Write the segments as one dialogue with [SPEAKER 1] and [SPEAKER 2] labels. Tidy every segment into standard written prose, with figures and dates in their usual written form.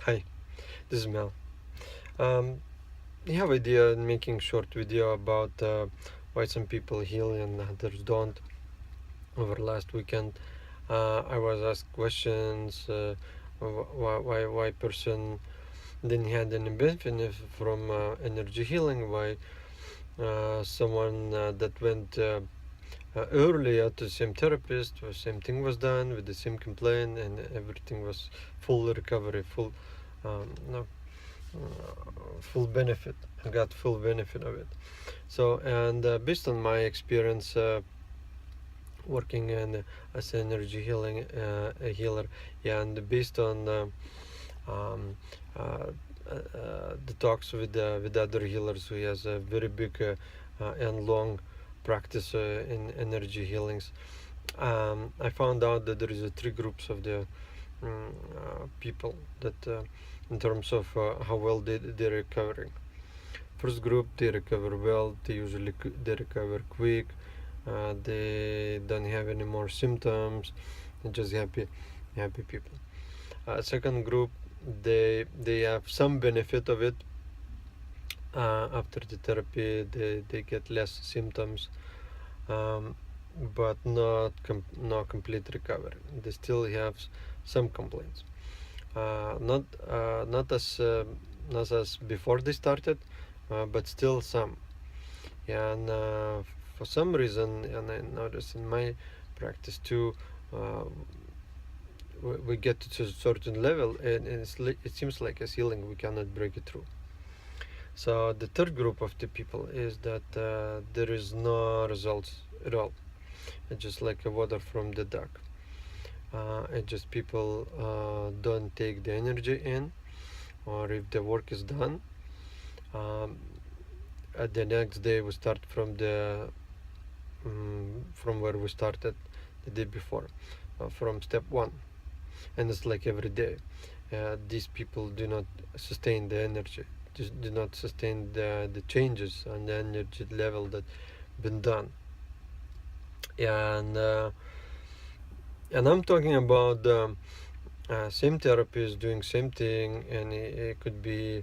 [SPEAKER 1] Hi, this is Mel. Um, I have idea in making short video about why some people heal and others don't. Over last weekend, I was asked questions why person didn't had any benefit from energy healing, why someone that went earlier to the same therapist, the same thing was done with the same complaint, and everything was full recovery, no, full benefit. I got full benefit of it. So, and based on my experience working in as an energy healing a healer, yeah, and based on um, uh, the talks with other healers who has a very big and long practice in energy healings, I found out that there is three groups of the people that in terms of how well they're recovering. First group, they recover well, they recover quick, they don't have any more symptoms, they're just happy people. Second group, they have some benefit of it. After the therapy, they get less symptoms, um, but not complete recovery. They still have some complaints. Not as before they started, but still some. Yeah, and for some reason, and I noticed in my practice too, uh, we get to a certain level, and it seems like a ceiling we cannot break it through. So the third group of the people is that there is no results at all. It's just like a water from the duck. It's just people don't take the energy in, or if the work is done, um, at the next day we start from where we started the day before, from step one, and it's like every day. These people do not sustain the energy, do not sustain the changes on the energy level that been done. And I'm talking about same therapist doing same thing, and it could be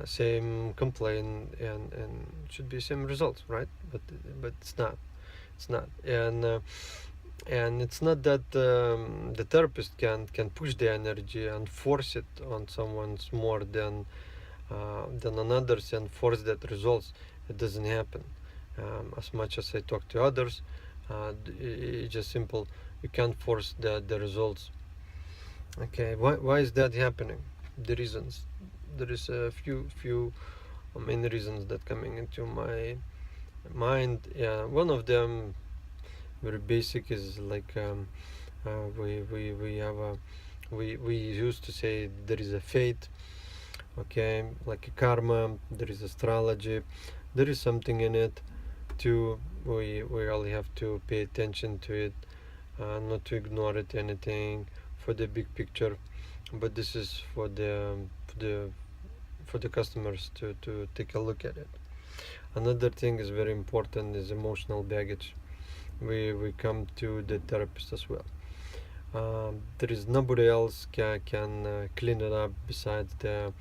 [SPEAKER 1] same complaint, and should be same results, right? But it's not. It's not. And it's not that the therapist can push the energy and force it on someone's more than on others and force that results. It doesn't happen. As much as I talk to others, it's just simple. You can't force the results. Okay, why is that happening? The reasons. There is a few main reasons that coming into my mind. Yeah, one of them very basic is like we have a we used to say there is a fate. Okay, like a karma. There is astrology. There is something in it too. We really have to pay attention to it, not to ignore it anything for the big picture, but this is for the customers to take a look at it. Another thing is very important is emotional baggage. We come to the therapist as well. There is nobody else can clean it up besides the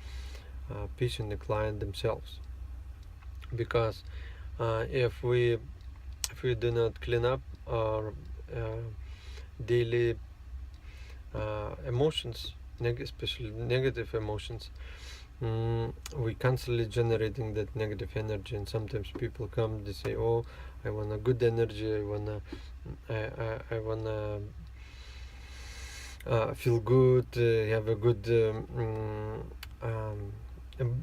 [SPEAKER 1] patient, the client themselves, because if we do not clean up our daily emotions, especially negative emotions, we constantly generating that negative energy, and sometimes people come, they say, oh, I want a good energy, I wanna feel good, have a good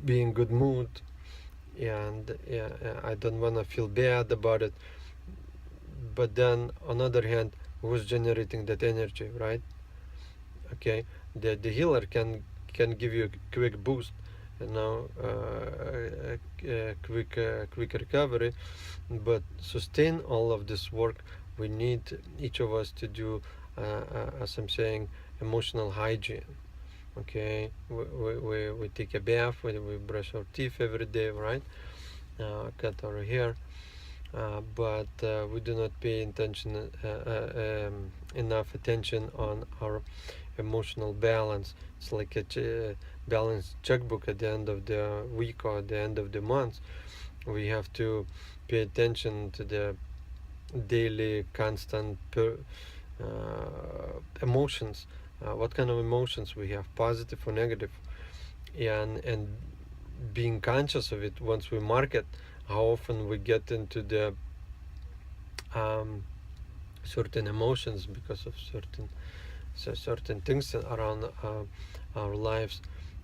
[SPEAKER 1] be in good mood, and I don't wanna feel bad about it. But then on the other hand, who's generating that energy, right? Okay, the healer can give you a quick boost, quick recovery, but sustain all of this work. We need each of us to do, as I'm saying, emotional hygiene. Okay, we take a bath, we brush our teeth every day, right? Cut our hair, but we do not pay enough attention on our emotional balance. It's like a balanced checkbook at the end of the week or at the end of the month. We have to pay attention to the daily constant emotions, what kind of emotions we have, positive or negative, and being conscious of it. Once we mark it, how often we get into the um, certain emotions because of certain things around our lives.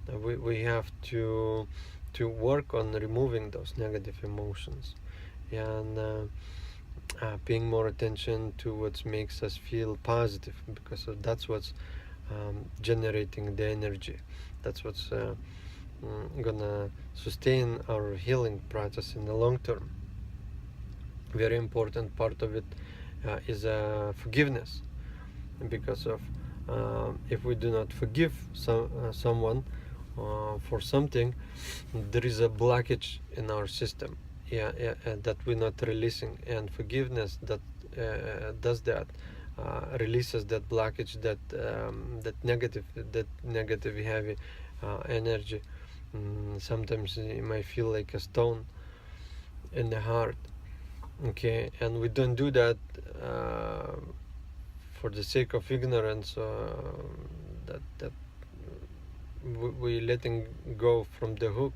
[SPEAKER 1] We have to work on removing those negative emotions, and paying more attention to what makes us feel positive, because that's what's generating the energy. That's what's gonna sustain our healing process in the long term. Very important part of it is forgiveness, because of if we do not forgive someone for something, there is a blockage in our system, that we're not releasing, and forgiveness that does that, releases that blockage, that negative heavy energy. Sometimes you might feel like a stone in the heart. Okay, and we don't do that for the sake of ignorance, that we letting go from the hook,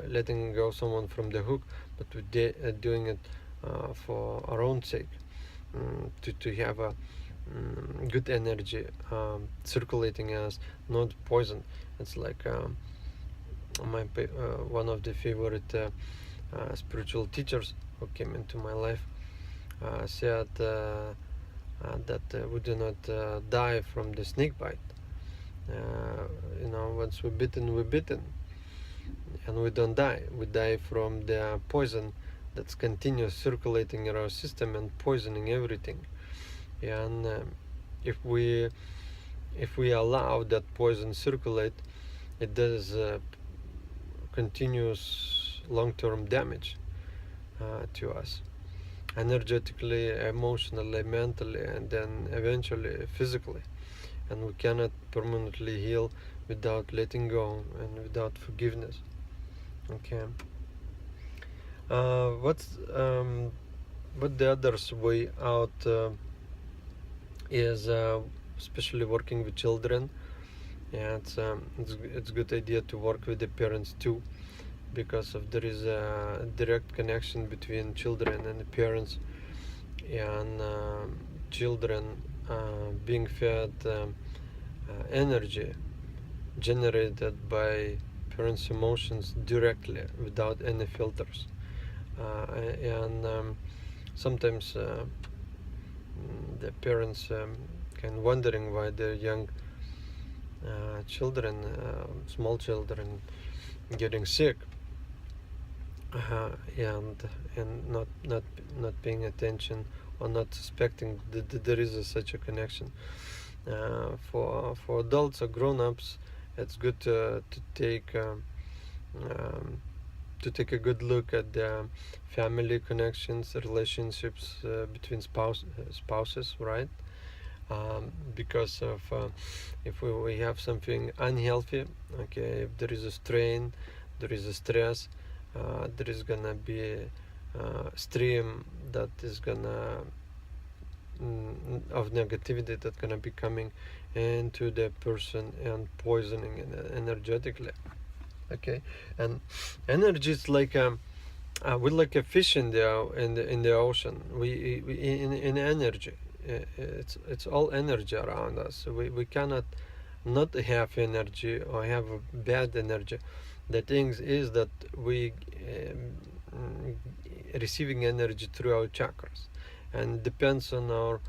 [SPEAKER 1] letting go someone from the hook, but we're doing it for our own sake, to have a good energy circulating us, not poison. It's like one of the favorite spiritual teachers who came into my life said that we do not die from the snake bite. Once we're bitten, and we don't die. We die from the poison that's continuous circulating in our system and poisoning everything. And if we allow that poison circulate, it does continuous long-term damage to us, energetically, emotionally, mentally, and then eventually physically. And we cannot permanently heal without letting go and without forgiveness. Okay. What the other's way out is especially working with children. Yeah, it's a good idea to work with the parents too, because of there is a direct connection between children and the parents, and children being fed energy generated by parents' emotions directly without any filters, and sometimes the parents can wondering why their young children, small children, getting sick, and not paying attention, or not suspecting that there is such a connection. For adults or grown-ups, it's good to take a good look at the family connections, relationships between spouses, right? Because of if we have something unhealthy, okay, if there is a strain, there is a stress, there is gonna be a stream that is gonna of negativity that's gonna be coming into the person and poisoning energetically. Okay, and energy is like we're like a fish in the ocean. We in energy. It's all energy around us. We cannot not have energy or have a bad energy. The thing is that we receiving energy through our chakras, and depends on our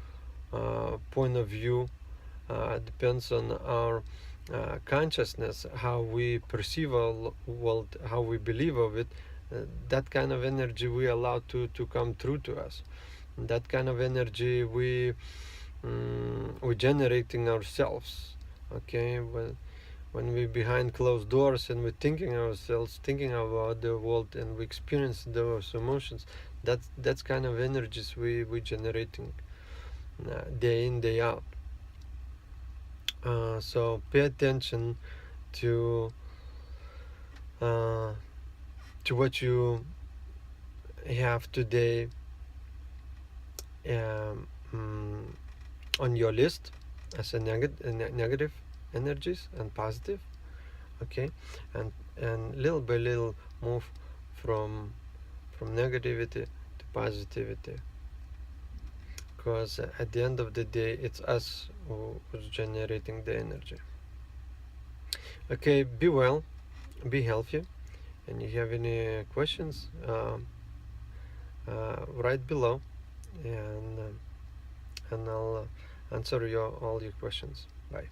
[SPEAKER 1] point of view, depends on our consciousness, how we perceive our world, how we believe of it. That kind of energy we allow to come through to us. That kind of energy we're generating ourselves. Okay, when we're behind closed doors and we're thinking about the world, and we experience those emotions, that's kind of energies we generating day in day out. So pay attention to uh, what you have today, um, mm, on your list as a negative energies and positive. Okay, and little by little move from negativity to positivity, because at the end of the day it's us who's generating the energy. Okay, be well, be healthy, and you have any questions, write below, and I'll answer all your questions. Bye.